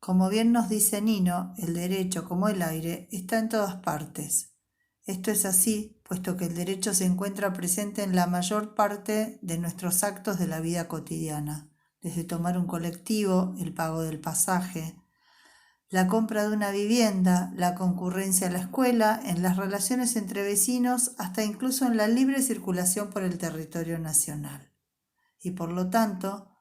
Como bien nos dice Nino, el derecho, como el aire, está en todas partes. Esto es así, puesto que el derecho se encuentra presente en la mayor parte de nuestros actos de la vida cotidiana, desde tomar un colectivo, el pago del pasaje, la compra de una vivienda, la concurrencia a la escuela, en las relaciones entre vecinos, hasta incluso en la libre circulación por el territorio nacional. Y por lo tanto,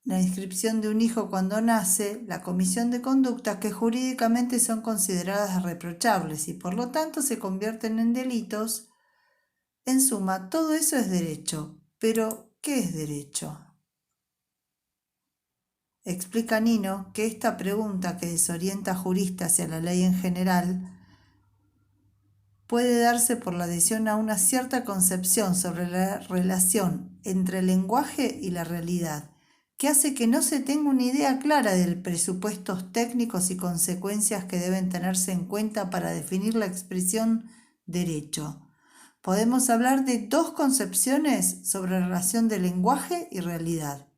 la inscripción de un hijo cuando nace, la comisión de conductas que jurídicamente son consideradas reprochables y por lo tanto se convierten en delitos. En suma, todo eso es derecho. Pero, ¿qué es derecho? Explica Nino que esta pregunta que desorienta a juristas hacia la ley en general puede darse por la adhesión a una cierta concepción sobre la relación entre el lenguaje y la realidad, que hace que no se tenga una idea clara de presupuestos técnicos y consecuencias que deben tenerse en cuenta para definir la expresión derecho. Podemos hablar de dos concepciones sobre la relación de lenguaje y realidad.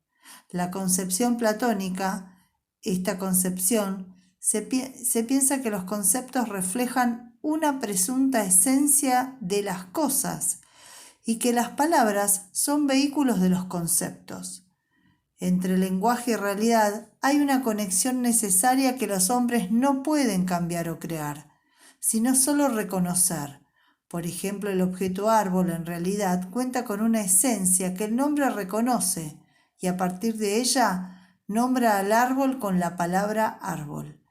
La concepción platónica, esta concepción, se piensa que los conceptos reflejan una presunta esencia de las cosas y que las palabras son vehículos de los conceptos. Entre lenguaje y realidad hay una conexión necesaria que los hombres no pueden cambiar o crear, sino solo reconocer. Por ejemplo, el objeto árbol en realidad cuenta con una esencia que el nombre reconoce y a partir de ella nombra al árbol con la palabra árbol.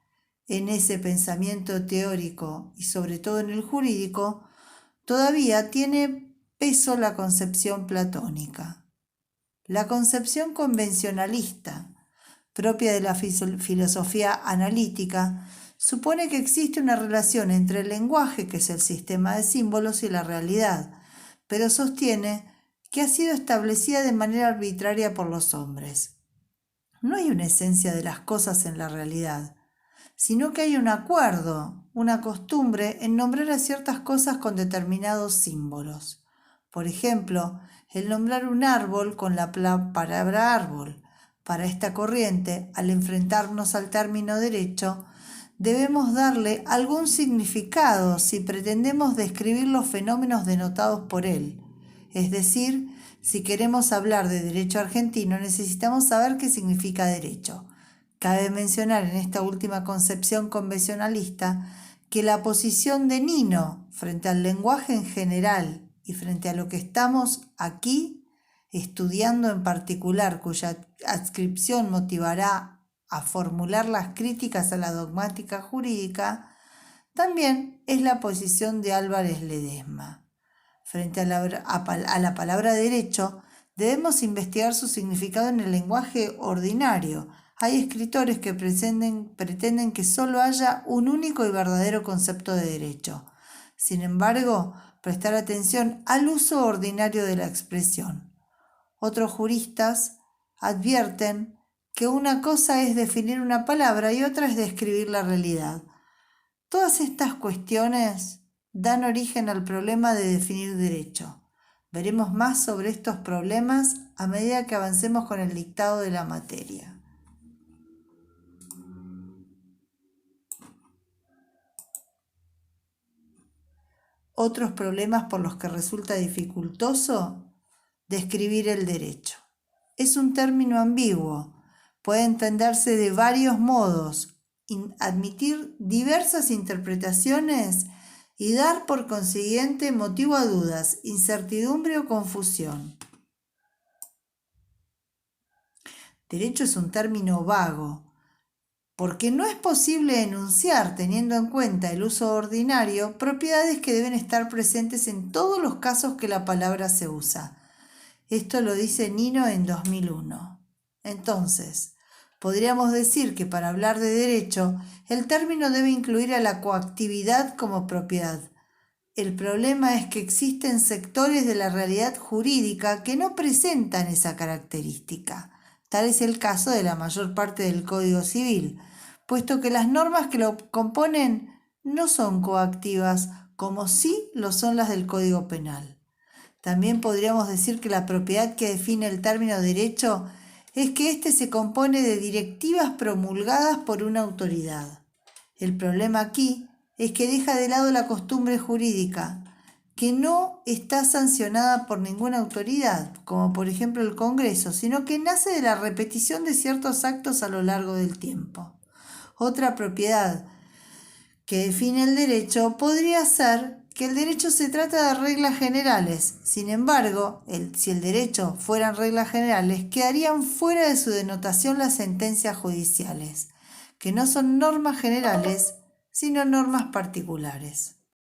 En ese pensamiento teórico y sobre todo en el jurídico, todavía tiene peso la concepción platónica. La concepción convencionalista, propia de la filosofía analítica, supone que existe una relación entre el lenguaje, que es el sistema de símbolos, y la realidad, pero sostiene que ha sido establecida de manera arbitraria por los hombres. No hay una esencia de las cosas en la realidad, sino que hay un acuerdo, una costumbre en nombrar a ciertas cosas con determinados símbolos. Por ejemplo, el nombrar un árbol con la palabra árbol. Para esta corriente, al enfrentarnos al término derecho, debemos darle algún significado si pretendemos describir los fenómenos denotados por él. Es decir, si queremos hablar de derecho argentino, necesitamos saber qué significa derecho. Cabe mencionar en esta última concepción convencionalista que la posición de Nino frente al lenguaje en general y frente a lo que estamos aquí estudiando en particular, cuya adscripción motivará a formular las críticas a la dogmática jurídica, también es la posición de Álvarez Ledesma. Frente a la palabra derecho, debemos investigar su significado en el lenguaje ordinario. Hay escritores que pretenden que solo haya un único y verdadero concepto de derecho. Sin embargo, prestar atención al uso ordinario de la expresión. Otros juristas advierten que una cosa es definir una palabra y otra es describir la realidad. Todas estas cuestiones dan origen al problema de definir derecho. Veremos más sobre estos problemas a medida que avancemos con el dictado de la materia. Otros problemas por los que resulta dificultoso describir el derecho. Es un término ambiguo, puede entenderse de varios modos, admitir diversas interpretaciones y dar por consiguiente motivo a dudas, incertidumbre o confusión. Derecho es un término vago, porque no es posible enunciar, teniendo en cuenta el uso ordinario, propiedades que deben estar presentes en todos los casos que la palabra se usa. Esto lo dice Nino en 2001. Entonces, podríamos decir que para hablar de derecho, el término debe incluir a la coactividad como propiedad. El problema es que existen sectores de la realidad jurídica que no presentan esa característica. Tal es el caso de la mayor parte del Código Civil, puesto que las normas que lo componen no son coactivas, como sí lo son las del Código Penal. También podríamos decir que la propiedad que define el término derecho es que éste se compone de directivas promulgadas por una autoridad. El problema aquí es que deja de lado la costumbre jurídica, que no está sancionada por ninguna autoridad, como por ejemplo el Congreso, sino que nace de la repetición de ciertos actos a lo largo del tiempo. Otra propiedad que define el derecho podría ser que el derecho se trata de reglas generales. Sin embargo, si el derecho fueran reglas generales, quedarían fuera de su denotación las sentencias judiciales, que no son normas generales, sino normas particulares.